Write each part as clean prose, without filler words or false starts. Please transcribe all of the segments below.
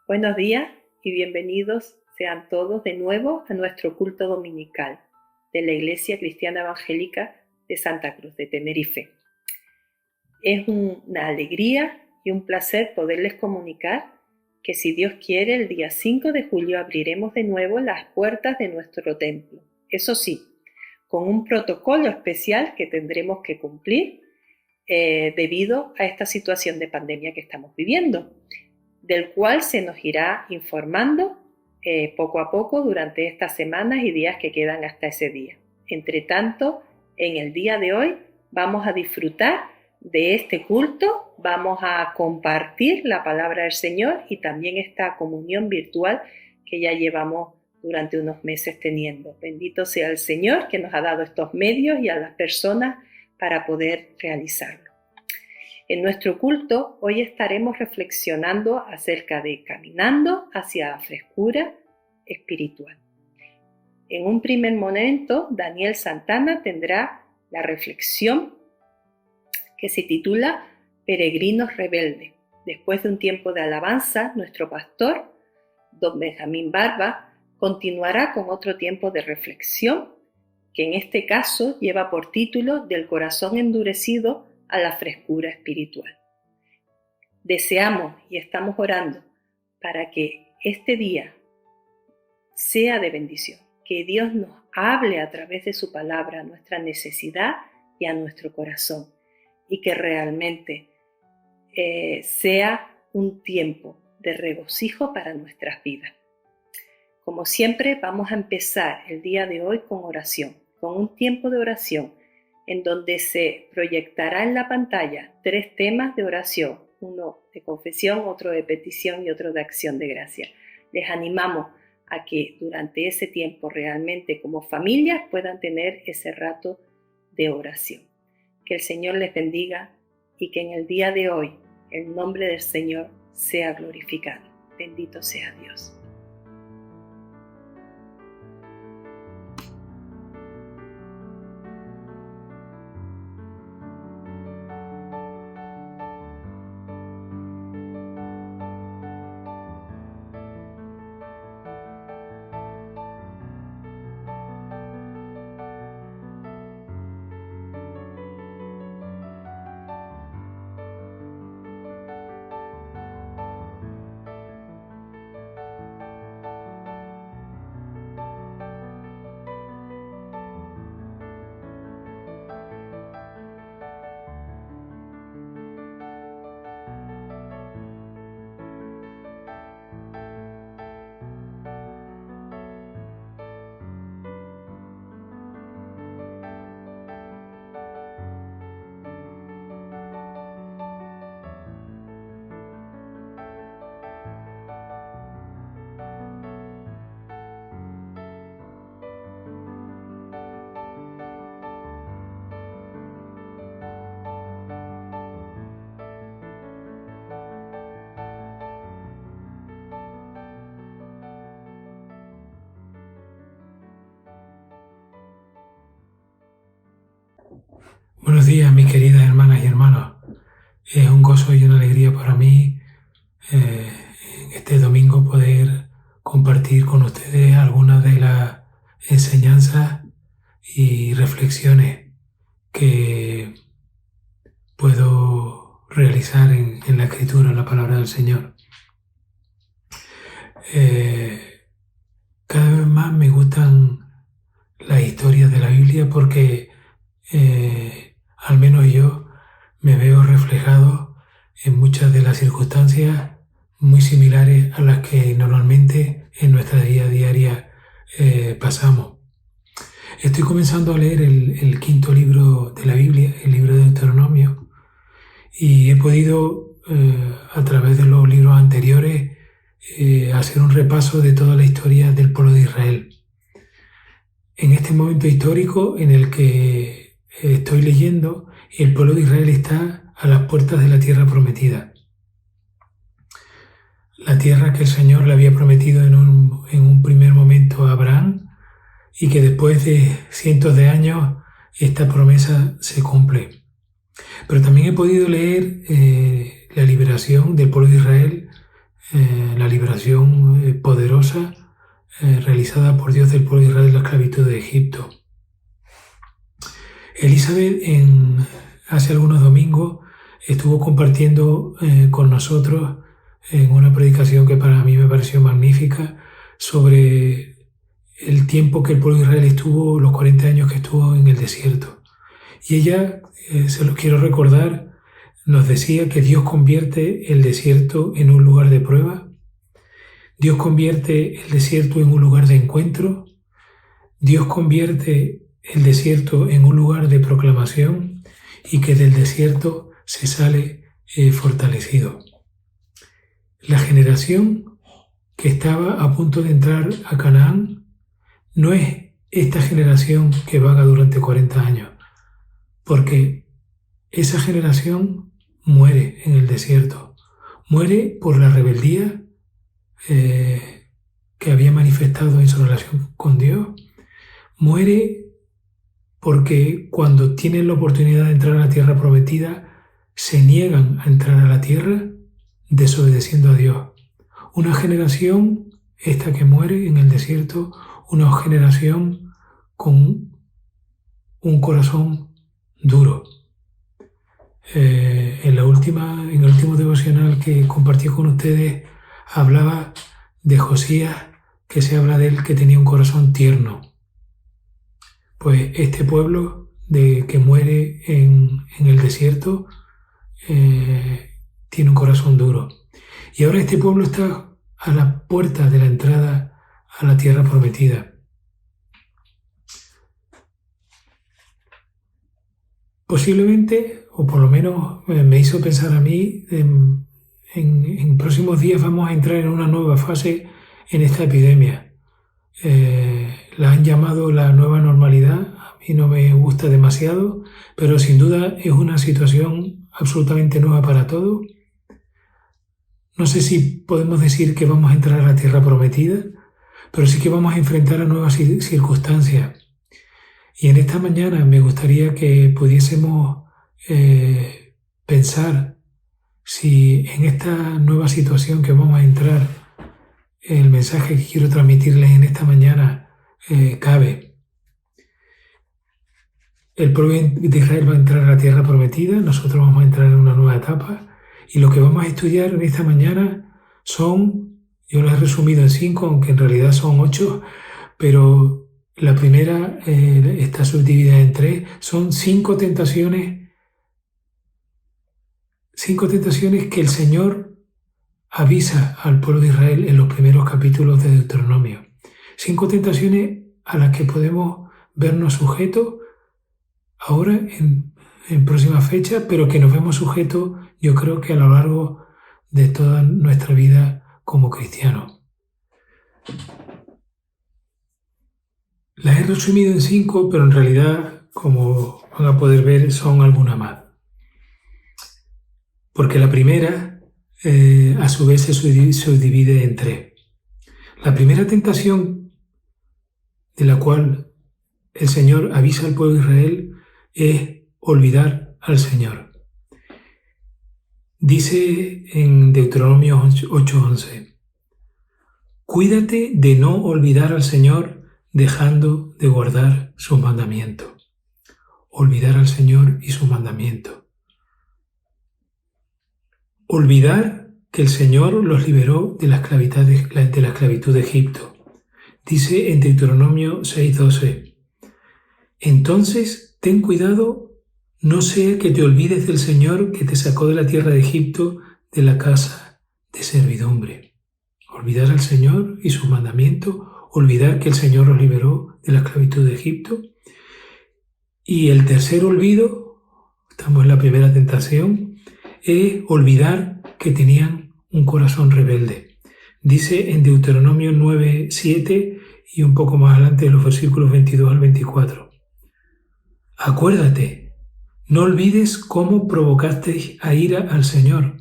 Buenos días y bienvenidos sean todos de nuevo a nuestro culto dominical de la Iglesia Cristiana Evangélica de Santa Cruz de Tenerife. Es una alegría y un placer poderles comunicar que, si Dios quiere, el día 5 de julio abriremos de nuevo las puertas de nuestro templo. Eso sí, con un protocolo especial que tendremos que cumplir debido a esta situación de pandemia que estamos viviendo, del cual se nos irá informando poco a poco durante estas semanas y días que quedan hasta ese día. Entre tanto, en el día de hoy vamos a disfrutar de este culto, vamos a compartir la palabra del Señor y también esta comunión virtual que ya llevamos durante unos meses teniendo. Bendito sea el Señor que nos ha dado estos medios y a las personas para poder realizarlo. En nuestro culto hoy estaremos reflexionando acerca de caminando hacia la frescura espiritual. En un primer momento, Daniel Santana tendrá la reflexión que se titula Peregrinos Rebeldes. Después de un tiempo de alabanza, nuestro pastor, don Benjamín Barba, continuará con otro tiempo de reflexión, que en este caso lleva por título Del corazón endurecido a la frescura espiritual. Deseamos y estamos orando para que este día sea de bendición, que Dios nos hable a través de su palabra a nuestra necesidad y a nuestro corazón, y que realmente sea un tiempo de regocijo para nuestras vidas. Como siempre, vamos a empezar el día de hoy con oración, con un tiempo de oración en donde se proyectará en la pantalla 3 temas de oración, uno de confesión, otro de petición y otro de acción de gracia. Les animamos a que durante ese tiempo realmente como familias puedan tener ese rato de oración. Que el Señor les bendiga y que en el día de hoy el nombre del Señor sea glorificado. Bendito sea Dios. Buenos días, mis queridas hermanas y hermanos. Es un gozo y una alegría para mí este domingo poder compartir con ustedes algunas de las enseñanzas y reflexiones que puedo realizar en la Escritura, en la palabra del Señor. Cada vez más me gustan las historias de la Biblia porque al menos yo me veo reflejado en muchas de las circunstancias muy similares a las que normalmente en nuestra vida diaria pasamos. Estoy comenzando a leer el 5.º libro de la Biblia, el libro de Deuteronomio, y he podido, a través de los libros anteriores, hacer un repaso de toda la historia del pueblo de Israel. En este momento histórico en el que estoy leyendo, el pueblo de Israel está a las puertas de la tierra prometida. La tierra que el Señor le había prometido en un primer momento a Abraham y que después de cientos de años esta promesa se cumple. Pero también he podido leer la liberación del pueblo de Israel la liberación poderosa realizada por Dios del pueblo de Israel de la esclavitud de Egipto. Elizabeth hace algunos domingos estuvo compartiendo con nosotros en una predicación que para mí me pareció magnífica sobre el tiempo que el pueblo de Israel estuvo, los 40 años que estuvo en el desierto. Y ella, se los quiero recordar, nos decía que Dios convierte el desierto en un lugar de prueba, Dios convierte el desierto en un lugar de encuentro, Dios convierte el desierto en un lugar de proclamación y que del desierto se sale fortalecido. La generación que estaba a punto de entrar a Canaán no es esta generación que vaga durante 40 años, porque esa generación muere en el desierto, muere por la rebeldía que había manifestado en su relación con Dios, muere porque cuando tienen la oportunidad de entrar a la tierra prometida, se niegan a entrar a la tierra desobedeciendo a Dios. Una generación, esta que muere en el desierto, una generación con un corazón duro. En el último devocional que compartí con ustedes, hablaba de Josías, que se habla de él que tenía un corazón tierno. Pues este pueblo que muere en el desierto tiene un corazón duro. Y ahora este pueblo está a la puerta de la entrada a la tierra prometida. Posiblemente, o por lo menos me hizo pensar a mí, en próximos días vamos a entrar en una nueva fase en esta epidemia. La han llamado la nueva normalidad. A mí no me gusta demasiado, pero sin duda es una situación absolutamente nueva para todos. No sé si podemos decir que vamos a entrar a la tierra prometida, pero sí que vamos a enfrentar a nuevas circunstancias. Y en esta mañana me gustaría que pudiésemos pensar si en esta nueva situación que vamos a entrar, el mensaje que quiero transmitirles en esta mañana cabe. El pueblo de Israel va a entrar a la tierra prometida, nosotros vamos a entrar en una nueva etapa y lo que vamos a estudiar en esta mañana yo lo he resumido en 5, aunque en realidad son 8, pero la primera está subdividida en 3, son 5 tentaciones que el Señor avisa al pueblo de Israel en los primeros capítulos de Deuteronomio. 5 tentaciones a las que podemos vernos sujetos ahora en próxima fecha, pero que nos vemos sujetos, yo creo que a lo largo de toda nuestra vida como cristianos. Las he resumido en 5, pero en realidad, como van a poder ver, son algunas más. Porque la primera, a su vez, se subdivide en 3. La primera tentación de la cual el Señor avisa al pueblo de Israel es olvidar al Señor. Dice en Deuteronomio 8:11, cuídate de no olvidar al Señor dejando de guardar sus mandamientos. Olvidar al Señor y sus mandamientos. Olvidar que el Señor los liberó de la esclavitud de Egipto. Dice en Deuteronomio 6:12, entonces ten cuidado, no sea que te olvides del Señor que te sacó de la tierra de Egipto, de la casa de servidumbre. Olvidar al Señor y sus mandamientos, olvidar que el Señor los liberó de la esclavitud de Egipto. Y el tercer olvido, estamos en la primera tentación, es olvidar que tenían un corazón rebelde. Dice en Deuteronomio 9:7 y un poco más adelante en los versículos 22 al 24. Acuérdate, no olvides cómo provocasteis a ira al Señor.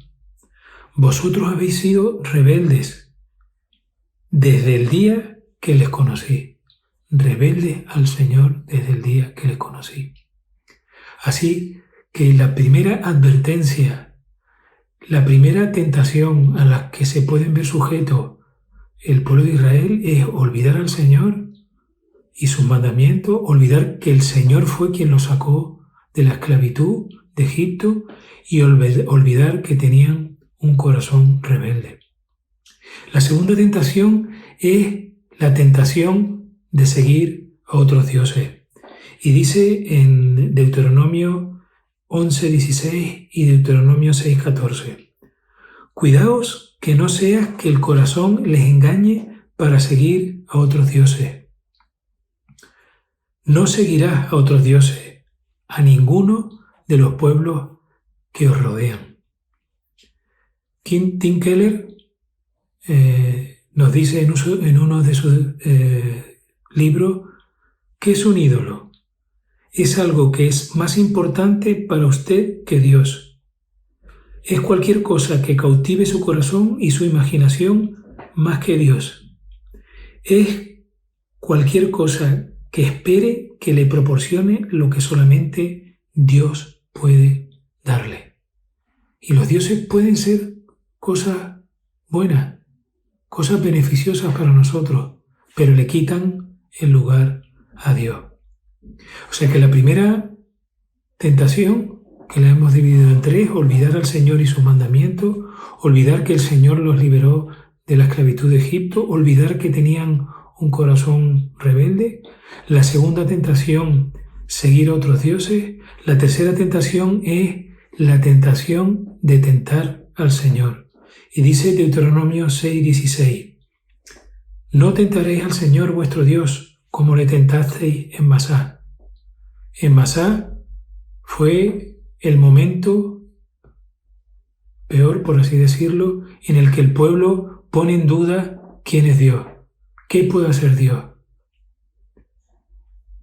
Vosotros habéis sido rebeldes desde el día que les conocí. Rebeldes al Señor desde el día que les conocí. Así que la primera advertencia, La primera tentación a la que se pueden ver sujetos el pueblo de Israel es olvidar al Señor y sus mandamientos, olvidar que el Señor fue quien los sacó de la esclavitud de Egipto y olvidar que tenían un corazón rebelde. La segunda tentación es la tentación de seguir a otros dioses. Y dice en Deuteronomio 11:16 y Deuteronomio 6:14: cuidaos que no sea que el corazón les engañe para seguir a otros dioses. No seguirás a otros dioses, a ninguno de los pueblos que os rodean. Tim Keller nos dice en uno de sus libros que es un ídolo. Es algo que es más importante para usted que Dios. Es cualquier cosa que cautive su corazón y su imaginación más que Dios. Es cualquier cosa que espere que le proporcione lo que solamente Dios puede darle. Y los dioses pueden ser cosas buenas, cosas beneficiosas para nosotros, pero le quitan el lugar a Dios. O sea que la primera tentación, que la hemos dividido en tres: olvidar al Señor y sus mandamientos, olvidar que el Señor los liberó de la esclavitud de Egipto, olvidar que tenían un corazón rebelde. La segunda tentación, seguir a otros dioses. La tercera tentación es la tentación de tentar al Señor. Y dice Deuteronomio 6:16: no tentaréis al Señor vuestro Dios como le tentasteis en Masá. En Masá fue el momento peor, por así decirlo, en el que el pueblo pone en duda quién es Dios, qué puede hacer Dios.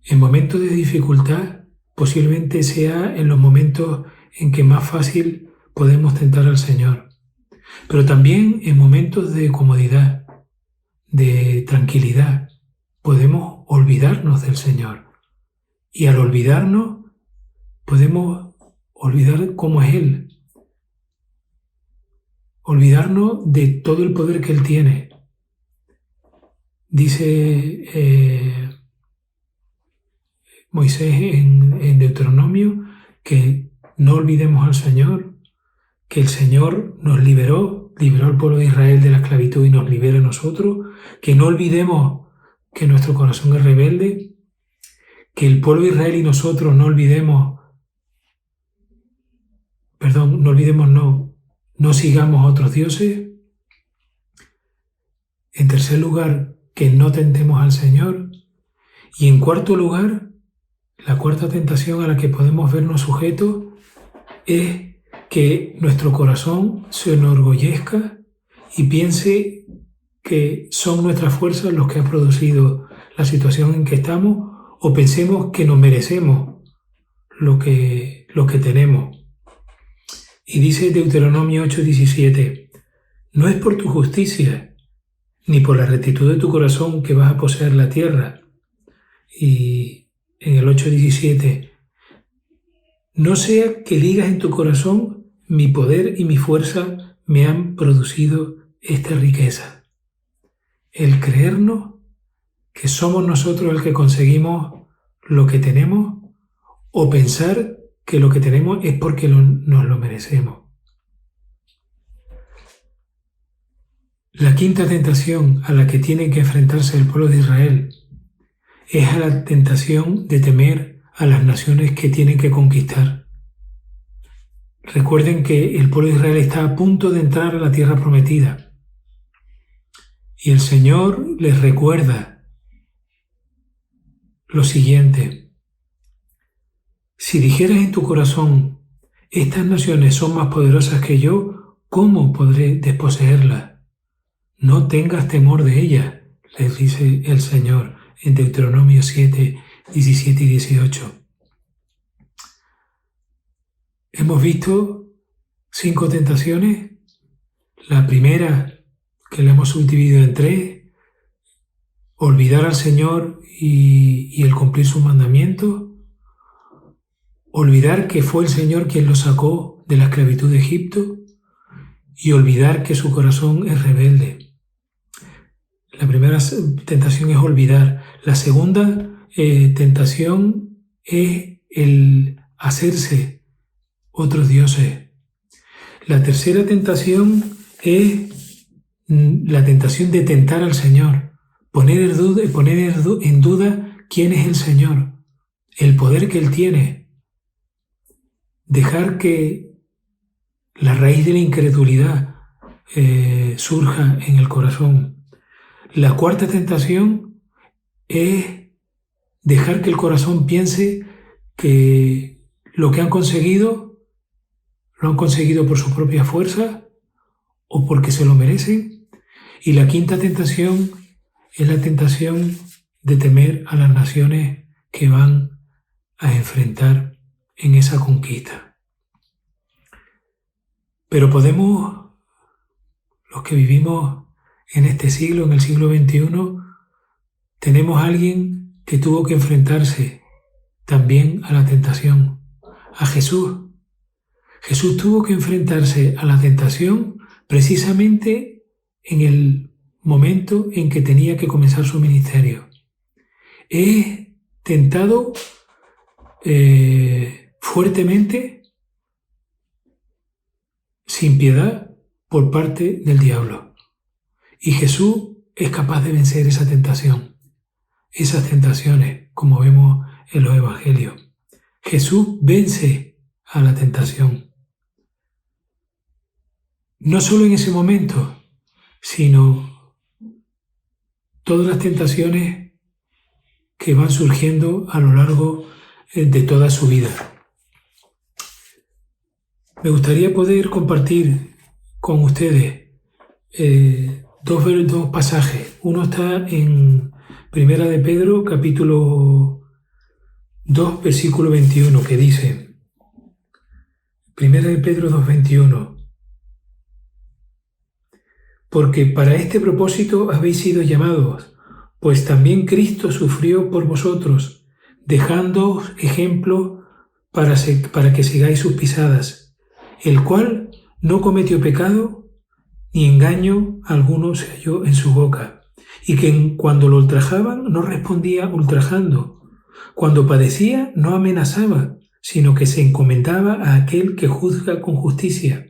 En momentos de dificultad, posiblemente sea en los momentos en que más fácil podemos tentar al Señor, pero también en momentos de comodidad, de tranquilidad, podemos olvidarnos del Señor. Y al olvidarnos, podemos olvidar cómo es Él, olvidarnos de todo el poder que Él tiene. Dice Moisés en Deuteronomio que no olvidemos al Señor, que el Señor nos liberó al pueblo de Israel de la esclavitud y nos libera a nosotros, que no olvidemos que nuestro corazón es rebelde, que el pueblo de Israel y nosotros no sigamos a otros dioses. En tercer lugar, que no tentemos al Señor. Y en cuarto lugar, la cuarta tentación a la que podemos vernos sujetos es que nuestro corazón se enorgullezca y piense que son nuestras fuerzas los que han producido la situación en que estamos, o pensemos que nos merecemos lo que tenemos. Y dice Deuteronomio 8:17: no es por tu justicia ni por la rectitud de tu corazón que vas a poseer la tierra. Y en el 8:17: no sea que digas en tu corazón: mi poder y mi fuerza me han producido esta riqueza. El creernos que somos nosotros el que conseguimos lo que tenemos, o pensar que lo que tenemos es porque nos lo merecemos. La quinta tentación a la que tiene que enfrentarse el pueblo de Israel es a la tentación de temer a las naciones que tienen que conquistar. Recuerden que el pueblo de Israel está a punto de entrar a la tierra prometida y el Señor les recuerda lo siguiente: si dijeras en tu corazón: estas naciones son más poderosas que yo, ¿cómo podré desposeerlas? No tengas temor de ellas, les dice el Señor en Deuteronomio 7:17 y 18. Hemos visto 5 tentaciones. La primera, que la hemos subdividido en 3, olvidar al Señor y el cumplir sus mandamientos, olvidar que fue el Señor quien los sacó de la esclavitud de Egipto, y olvidar que su corazón es rebelde. La primera tentación es olvidar. La segunda tentación es el hacerse otros dioses. La tercera tentación es la tentación de tentar al Señor, poner en duda quién es el Señor, el poder que Él tiene, dejar que la raíz de la incredulidad surja en el corazón. La cuarta tentación es dejar que el corazón piense que lo que han conseguido, lo han conseguido por su propia fuerza o porque se lo merecen. Y la quinta tentación es la tentación de temer a las naciones que van a enfrentar en esa conquista. Pero podemos, los que vivimos en este siglo, en el siglo XXI, tenemos a alguien que tuvo que enfrentarse también a la tentación, a Jesús. Jesús tuvo que enfrentarse a la tentación precisamente en el momento en que tenía que comenzar su ministerio. Es tentado fuertemente, sin piedad, por parte del diablo. Y Jesús es capaz de vencer esa tentación, esas tentaciones, como vemos en los evangelios. Jesús vence a la tentación. No solo en ese momento, sino todas las tentaciones que van surgiendo a lo largo de toda su vida. Me gustaría poder compartir con ustedes dos pasajes. Uno está en Primera de Pedro, capítulo 2, versículo 21, que dice, Primera de Pedro 2:21, porque para este propósito habéis sido llamados, pues también Cristo sufrió por vosotros, dejándoos ejemplo para que sigáis sus pisadas, el cual no cometió pecado, ni engaño alguno se halló en su boca, y que cuando lo ultrajaban no respondía ultrajando, cuando padecía no amenazaba, sino que se encomendaba a aquel que juzga con justicia.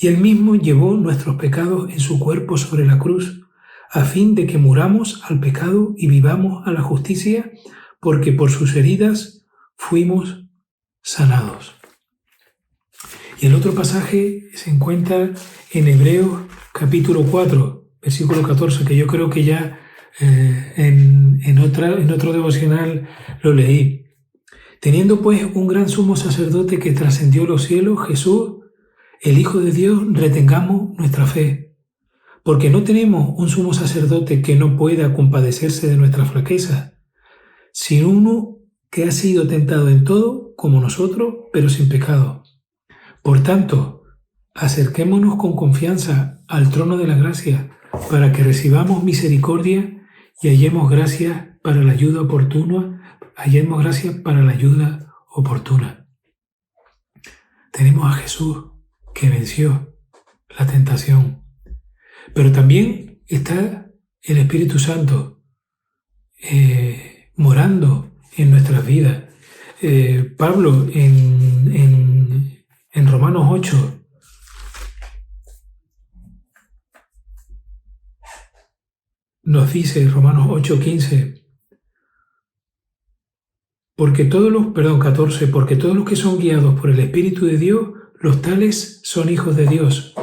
Y él mismo llevó nuestros pecados en su cuerpo sobre la cruz, a fin de que muramos al pecado y vivamos a la justicia, porque por sus heridas fuimos sanados. Y el otro pasaje se encuentra en Hebreos capítulo 4, versículo 14, que yo creo que ya en otro devocional lo leí. Teniendo pues un gran sumo sacerdote que trascendió los cielos, Jesús, el Hijo de Dios, retengamos nuestra fe, porque no tenemos un sumo sacerdote que no pueda compadecerse de nuestra flaqueza, sino uno que ha sido tentado en todo, como nosotros, pero sin pecado. Por tanto, acerquémonos con confianza al trono de la gracia, para que recibamos misericordia y hallemos gracia para la ayuda oportuna. Tenemos a Jesús que venció la tentación. Pero también está el Espíritu Santo morando en nuestras vidas. Pablo en Romanos 8 nos dice, Romanos 8:15, porque todos los que son guiados por el Espíritu de Dios, los tales son hijos de Dios.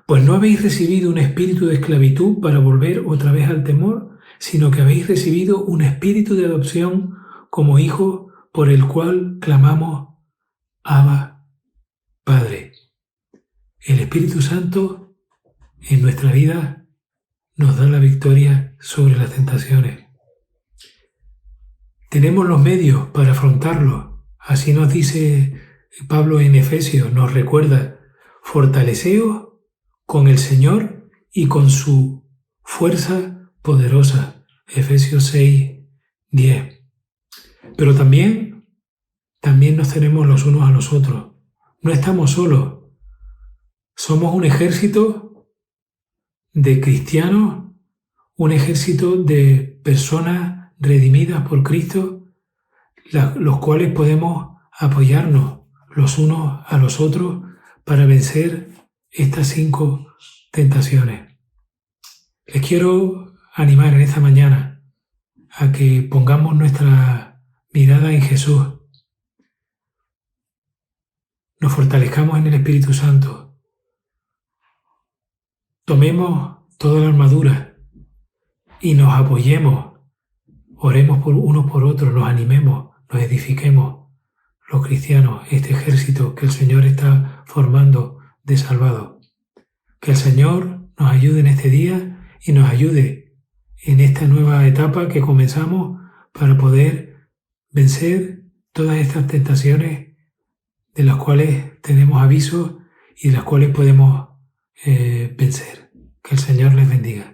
Pues no habéis recibido un espíritu de esclavitud para volver otra vez al temor, sino que habéis recibido un espíritu de adopción como hijos, por el cual clamamos, Abba, Padre. El Espíritu Santo en nuestra vida nos da la victoria sobre las tentaciones. Tenemos los medios para afrontarlo. Así nos dice Pablo en Efesios, nos recuerda, fortaleceos con el Señor y con su fuerza poderosa. Efesios 6:10. Pero también nos tenemos los unos a los otros. No estamos solos. Somos un ejército de cristianos, un ejército de personas redimidas por Cristo, los cuales podemos apoyarnos los unos a los otros para vencer estas 5 tentaciones. Les quiero animar en esta mañana a que pongamos nuestra mirada en Jesús, nos fortalezcamos en el Espíritu Santo, tomemos toda la armadura y nos apoyemos, oremos por unos por otros, nos animemos, nos edifiquemos, los cristianos, este ejército que el Señor está formando de salvados. Que el Señor nos ayude en este día y nos ayude en esta nueva etapa que comenzamos para poder vencer todas estas tentaciones de las cuales tenemos aviso y de las cuales podemos vencer. Que el Señor les bendiga.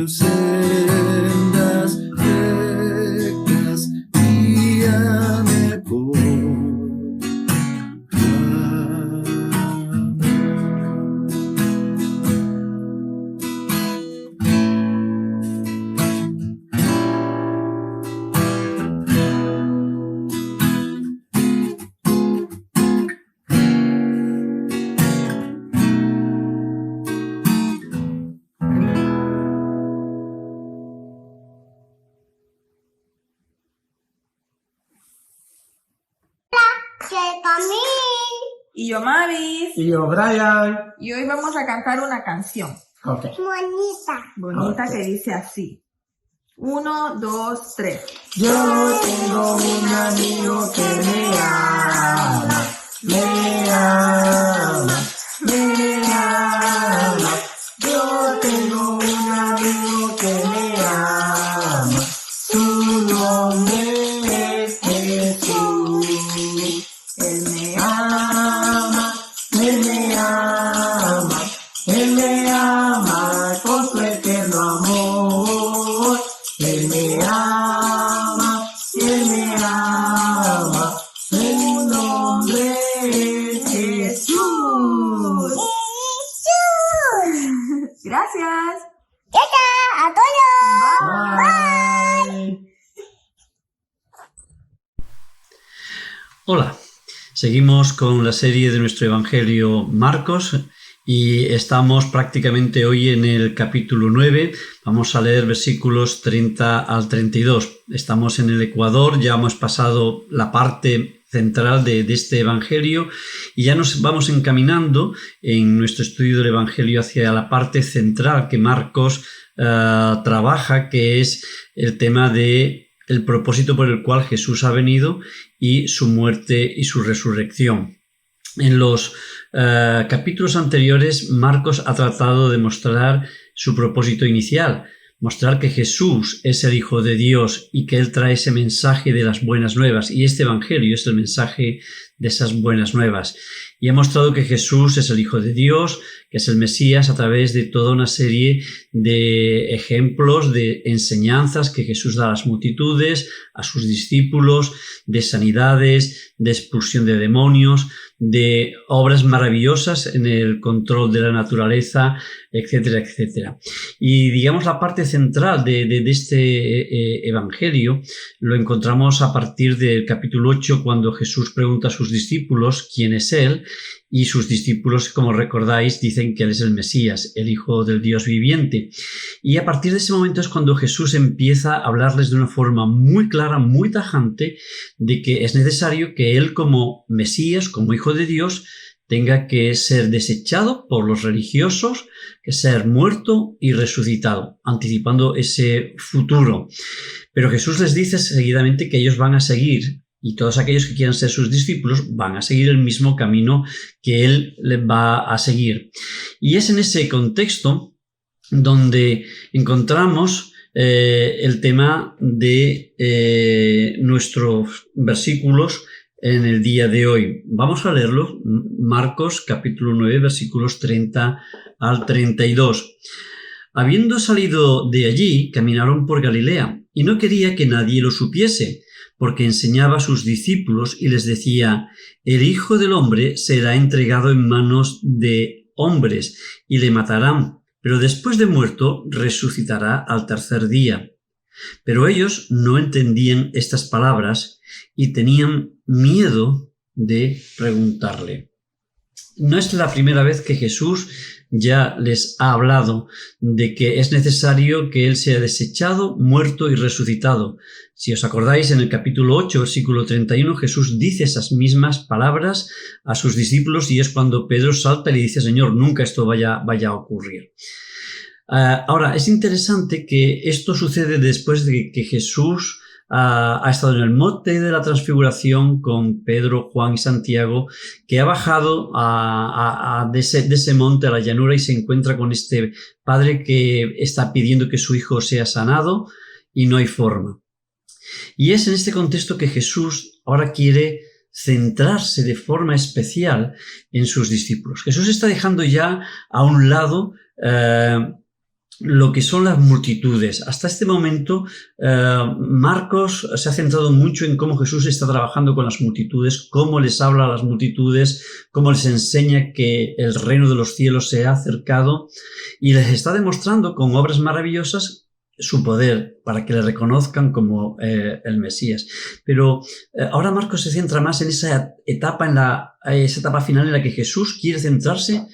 Sendas rectas, guíame por Y yo Mavis. Y yo Brian. Y hoy vamos a cantar una canción. Okay. Bonita Ok. que dice así. 1, 2, 3. Yo tengo un amigo que me ama, me ama, me ama. Yo tengo un amigo que me ama, su nombre es Jesús. Él me Ama, él me ama, él me ama con su eterno amor. Él me ama, él me ama, su nombre es Jesús. Gracias. Bye. Hola, seguimos con la serie de nuestro Evangelio Marcos y estamos prácticamente hoy en el capítulo 9. Vamos a leer versículos 30 al 32. Estamos en el Ecuador, ya hemos pasado la parte central de este Evangelio y ya nos vamos encaminando en nuestro estudio del Evangelio hacia la parte central que Marcos trabaja, que es el tema de el propósito por el cual Jesús ha venido y su muerte y su resurrección. En los capítulos anteriores, Marcos ha tratado de mostrar su propósito inicial, mostrar que Jesús es el Hijo de Dios y que Él trae ese mensaje de las buenas nuevas, y este Evangelio es el mensaje de esas buenas nuevas. Y ha mostrado que Jesús es el Hijo de Dios, que es el Mesías, a través de toda una serie de ejemplos, de enseñanzas que Jesús da a las multitudes, a sus discípulos, de sanidades, de expulsión de demonios, de obras maravillosas en el control de la naturaleza, etcétera, etcétera. Y digamos la parte central de este Evangelio lo encontramos a partir del capítulo 8, cuando Jesús pregunta a sus discípulos quién es Él, y sus discípulos, como recordáis, dicen que Él es el Mesías, el Hijo del Dios viviente. Y a partir de ese momento es cuando Jesús empieza a hablarles de una forma muy clara, muy tajante, de que es necesario que Él, como Mesías, como Hijo de Dios, tenga que ser desechado por los religiosos, que ser muerto y resucitado, anticipando ese futuro. Pero Jesús les dice seguidamente que ellos van a seguir, y todos aquellos que quieran ser sus discípulos van a seguir el mismo camino que Él les va a seguir. Y es en ese contexto donde encontramos el tema de nuestros versículos en el día de hoy. Vamos a leerlo, Marcos capítulo 9, versículos 30 al 32. Habiendo salido de allí, caminaron por Galilea, y no quería que nadie lo supiese, porque enseñaba a sus discípulos y les decía: el Hijo del Hombre será entregado en manos de hombres, y le matarán, pero después de muerto resucitará al tercer día. Pero ellos no entendían estas palabras y tenían miedo de preguntarle. No es la primera vez que Jesús ya les ha hablado de que es necesario que Él sea desechado, muerto y resucitado. Si os acordáis, en el capítulo 8, versículo 31, Jesús dice esas mismas palabras a sus discípulos, y es cuando Pedro salta y le dice: Señor, nunca esto vaya a ocurrir. Ahora, es interesante que esto sucede después de que Jesús ha estado en el monte de la transfiguración con Pedro, Juan y Santiago, que ha bajado de ese monte a la llanura y se encuentra con este padre que está pidiendo que su hijo sea sanado y no hay forma. Y es en este contexto que Jesús ahora quiere centrarse de forma especial en sus discípulos. Jesús está dejando ya a un lado lo que son las multitudes. Hasta este momento, Marcos se ha centrado mucho en cómo Jesús está trabajando con las multitudes, cómo les habla a las multitudes, cómo les enseña que el reino de los cielos se ha acercado, y les está demostrando con obras maravillosas su poder para que le reconozcan como el Mesías. Pero ahora Marcos se centra más en esa etapa final en la que Jesús quiere centrarse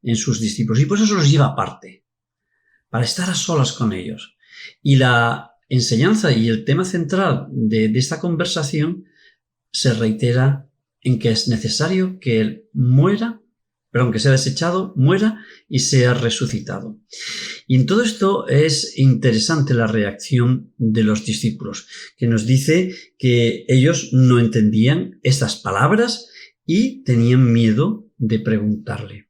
en sus discípulos, y por eso los lleva aparte, para estar a solas con ellos. Y la enseñanza y el tema central de esta conversación se reitera en que es necesario que Él muera, pero aunque sea desechado, muera y sea resucitado. Y en todo esto es interesante la reacción de los discípulos, que nos dice que ellos no entendían estas palabras y tenían miedo de preguntarle.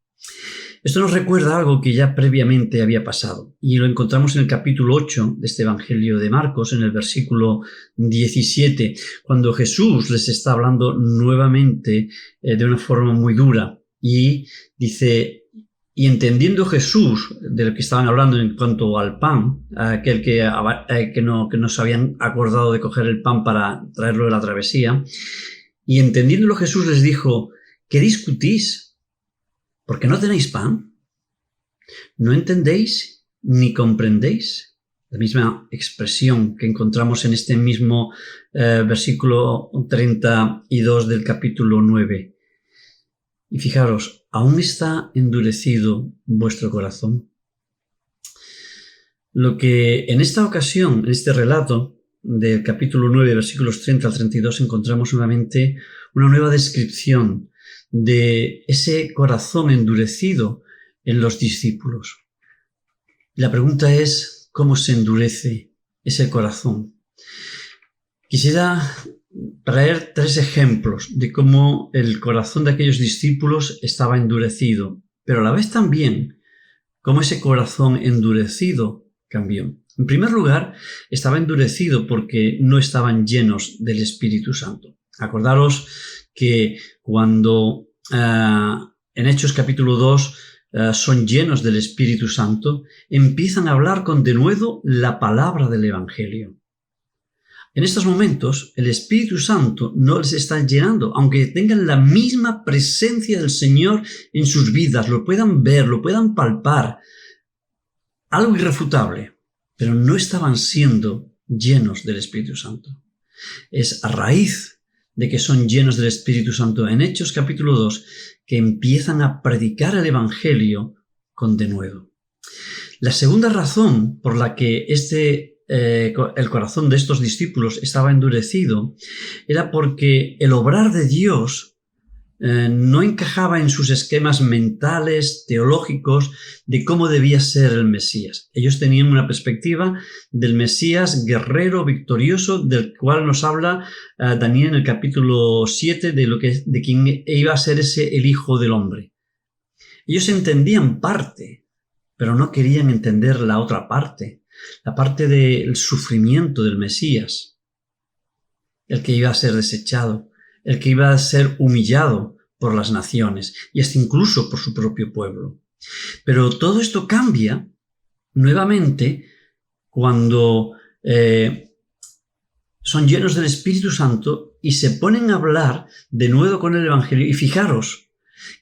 Esto nos recuerda algo que ya previamente había pasado, y lo encontramos en el capítulo 8 de este Evangelio de Marcos, en el versículo 17, cuando Jesús les está hablando nuevamente de una forma muy dura, y dice: y entendiendo Jesús de lo que estaban hablando en cuanto al pan, aquel que no se habían acordado de coger el pan para traerlo de la travesía, y entendiéndolo Jesús les dijo: ¿qué discutís? ¿Porque no tenéis pan? ¿No entendéis ni comprendéis? La misma expresión que encontramos en este mismo versículo 32 del capítulo 9. Y fijaros, ¿aún está endurecido vuestro corazón? Lo que en esta ocasión, en este relato del capítulo 9, versículos 30 al 32, encontramos nuevamente una nueva descripción de ese corazón endurecido en los discípulos. La pregunta es: ¿cómo se endurece ese corazón? Quisiera traer 3 ejemplos de cómo el corazón de aquellos discípulos estaba endurecido, pero a la vez también cómo ese corazón endurecido cambió. En primer lugar, estaba endurecido porque no estaban llenos del Espíritu Santo. Acordaros que cuando en Hechos capítulo 2 son llenos del Espíritu Santo, empiezan a hablar con denuedo la palabra del Evangelio. En estos momentos el Espíritu Santo no les está llenando, aunque tengan la misma presencia del Señor en sus vidas, lo puedan ver, lo puedan palpar, algo irrefutable, pero no estaban siendo llenos del Espíritu Santo. Es a raíz de que son llenos del Espíritu Santo en Hechos capítulo 2 que empiezan a predicar el Evangelio con denuedo. La segunda razón por la que el corazón de estos discípulos estaba endurecido era porque el obrar de Dios no encajaba en sus esquemas mentales, teológicos, de cómo debía ser el Mesías. Ellos tenían una perspectiva del Mesías guerrero, victorioso, del cual nos habla Daniel en el capítulo 7, de quien iba a ser el Hijo del Hombre. Ellos entendían parte, pero no querían entender la otra parte, la parte del sufrimiento del Mesías, el que iba a ser desechado, el que iba a ser humillado por las naciones y hasta incluso por su propio pueblo. Pero todo esto cambia nuevamente cuando son llenos del Espíritu Santo y se ponen a hablar de nuevo con el Evangelio. Y fijaros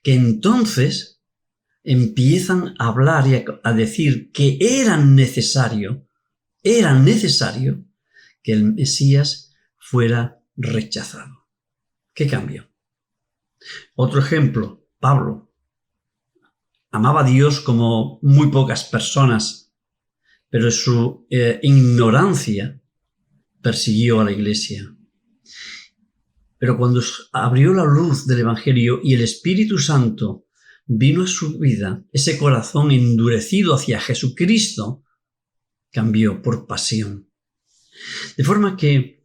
que entonces empiezan a hablar y a decir que era necesario que el Mesías fuera rechazado. ¿Qué cambio? Otro ejemplo, Pablo. Amaba a Dios como muy pocas personas, pero su ignorancia persiguió a la iglesia. Pero cuando abrió la luz del Evangelio y el Espíritu Santo vino a su vida, ese corazón endurecido hacia Jesucristo cambió por pasión. De forma que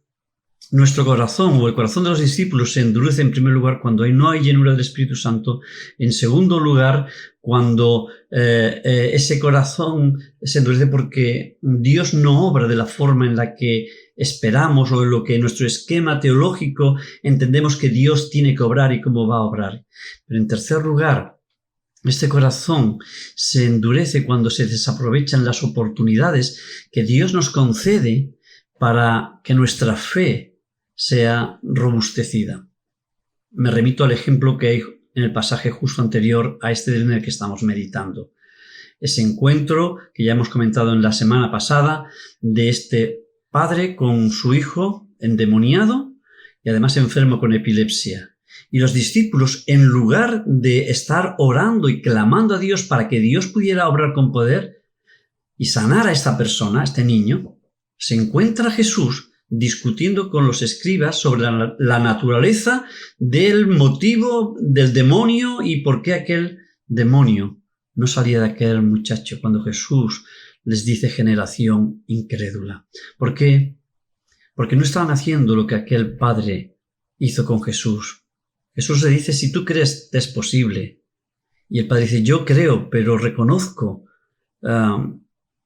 nuestro corazón o el corazón de los discípulos se endurece en primer lugar cuando no hay llenura del Espíritu Santo. En segundo lugar, cuando ese corazón se endurece porque Dios no obra de la forma en la que esperamos o en lo que en nuestro esquema teológico entendemos que Dios tiene que obrar y cómo va a obrar. Pero en tercer lugar, este corazón se endurece cuando se desaprovechan las oportunidades que Dios nos concede para que nuestra fe sea robustecida. Me remito al ejemplo que hay en el pasaje justo anterior a este en el que estamos meditando. Ese encuentro que ya hemos comentado en la semana pasada de este padre con su hijo endemoniado y además enfermo con epilepsia. Y los discípulos, en lugar de estar orando y clamando a Dios para que Dios pudiera obrar con poder y sanar a esta persona, a este niño, se encuentra Jesús discutiendo con los escribas sobre la naturaleza del motivo del demonio y por qué aquel demonio no salía de aquel muchacho cuando Jesús les dice generación incrédula. ¿Por qué? Porque no estaban haciendo lo que aquel padre hizo con Jesús. Jesús le dice, si tú crees, es posible. Y el padre dice, yo creo, pero reconozco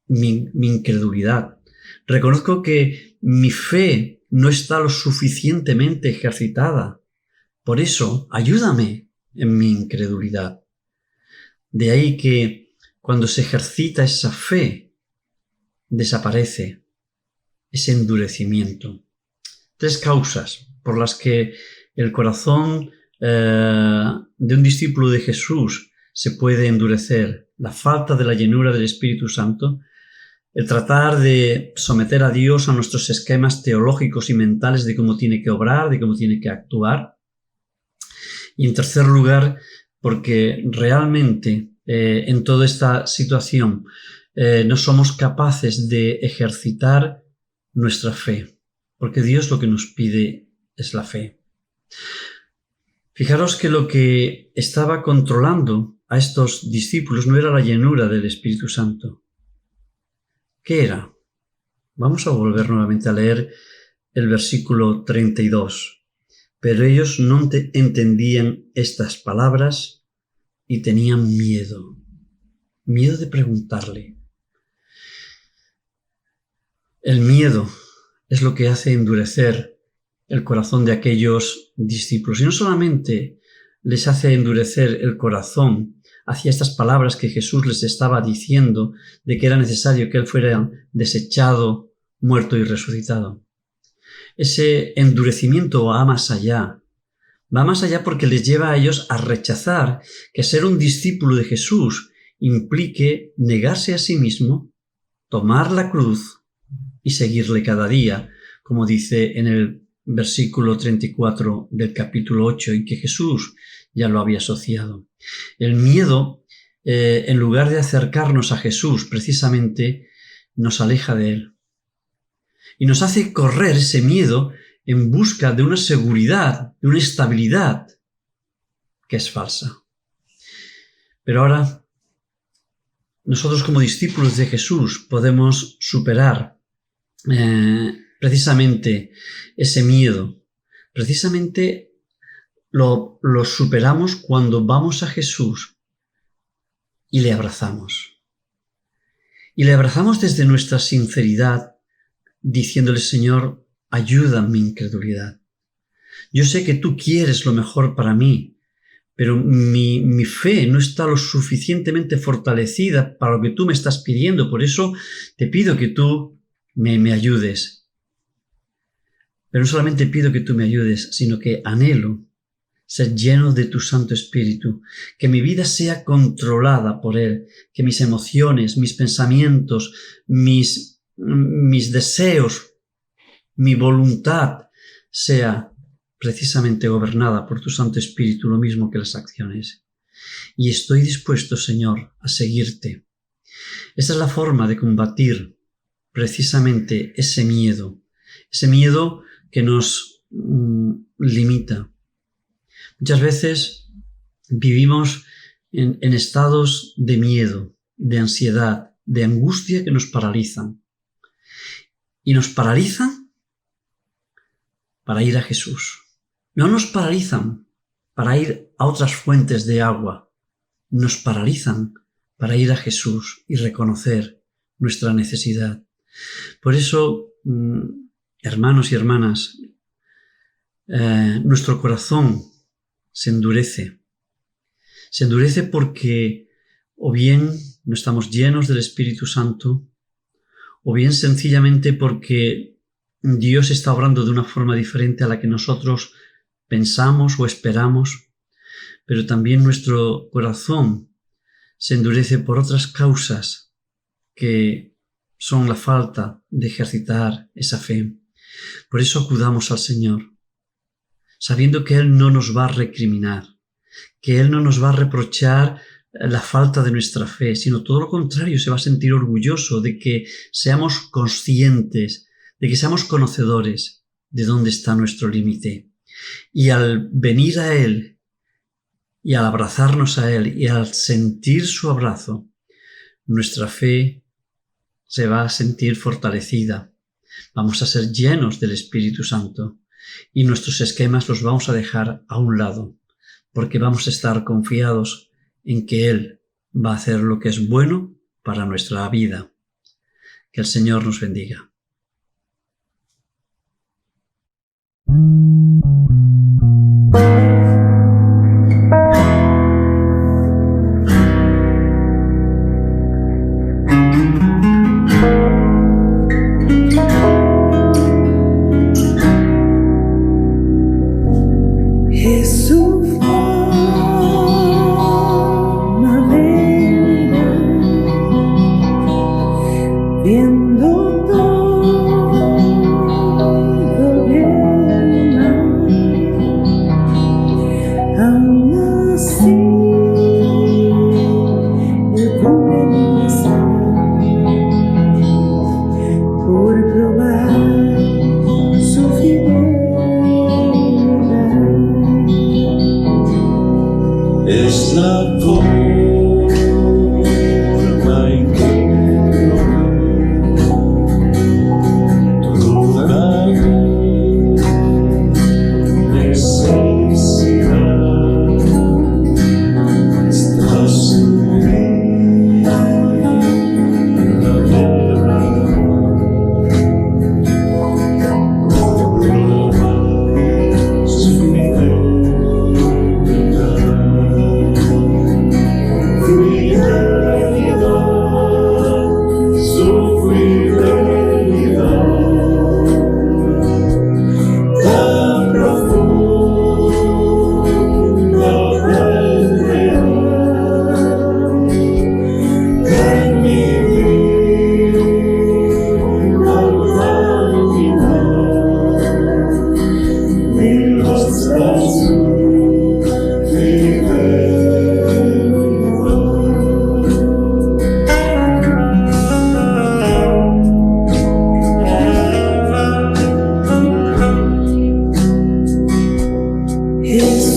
mi incredulidad. Reconozco que mi fe no está lo suficientemente ejercitada. Por eso, ayúdame en mi incredulidad. De ahí que cuando se ejercita esa fe, desaparece ese endurecimiento. 3 causas por las que el corazón de un discípulo de Jesús se puede endurecer: la falta de la llenura del Espíritu Santo, el tratar de someter a Dios a nuestros esquemas teológicos y mentales de cómo tiene que obrar, de cómo tiene que actuar, y en tercer lugar, porque realmente en toda esta situación no somos capaces de ejercitar nuestra fe, porque Dios lo que nos pide es la fe. Fijaros que lo que estaba controlando a estos discípulos no era la llenura del Espíritu Santo. ¿Qué era? Vamos a volver nuevamente a leer el versículo 32. Pero ellos no entendían estas palabras y tenían miedo. Miedo de preguntarle. El miedo es lo que hace endurecer el corazón de aquellos discípulos. Y no solamente les hace endurecer el corazón hacia estas palabras que Jesús les estaba diciendo de que era necesario que Él fuera desechado, muerto y resucitado. Ese endurecimiento va más allá. Va más allá porque les lleva a ellos a rechazar que ser un discípulo de Jesús implique negarse a sí mismo, tomar la cruz y seguirle cada día, como dice en el versículo 34 del capítulo 8, y que Jesús ya lo había asociado. El miedo, en lugar de acercarnos a Jesús, precisamente nos aleja de Él. Y nos hace correr ese miedo en busca de una seguridad, de una estabilidad que es falsa. Pero ahora, nosotros como discípulos de Jesús podemos superar precisamente ese miedo. Precisamente lo superamos cuando vamos a Jesús y le abrazamos. Y le abrazamos desde nuestra sinceridad, diciéndole, Señor, ayuda en mi incredulidad. Yo sé que tú quieres lo mejor para mí, pero mi fe no está lo suficientemente fortalecida para lo que tú me estás pidiendo. Por eso te pido que tú me ayudes. Pero no solamente pido que tú me ayudes, sino que anhelo ser lleno de tu Santo Espíritu, que mi vida sea controlada por Él, que mis emociones, mis pensamientos, mis deseos, mi voluntad sea precisamente gobernada por tu Santo Espíritu, lo mismo que las acciones. Y estoy dispuesto, Señor, a seguirte. Esta es la forma de combatir precisamente ese miedo que nos limita. Muchas veces vivimos en estados de miedo, de ansiedad, de angustia que nos paralizan. Y nos paralizan para ir a Jesús. No nos paralizan para ir a otras fuentes de agua. Nos paralizan para ir a Jesús y reconocer nuestra necesidad. Por eso, hermanos y hermanas, nuestro corazón se endurece. Se endurece porque o bien no estamos llenos del Espíritu Santo, o bien sencillamente porque Dios está obrando de una forma diferente a la que nosotros pensamos o esperamos, pero también nuestro corazón se endurece por otras causas que son la falta de ejercitar esa fe. Por eso acudamos al Señor, sabiendo que Él no nos va a recriminar, que Él no nos va a reprochar la falta de nuestra fe, sino todo lo contrario, se va a sentir orgulloso de que seamos conscientes de que seamos conocedores de dónde está nuestro límite. Y al venir a Él, y al abrazarnos a Él, y al sentir su abrazo, nuestra fe se va a sentir fortalecida. Vamos a ser llenos del Espíritu Santo y nuestros esquemas los vamos a dejar a un lado, porque vamos a estar confiados en que Él va a hacer lo que es bueno para nuestra vida. Que el Señor nos bendiga. Es la forma en que toda necesidad está sumida en la verdad. Prueba su Jesús.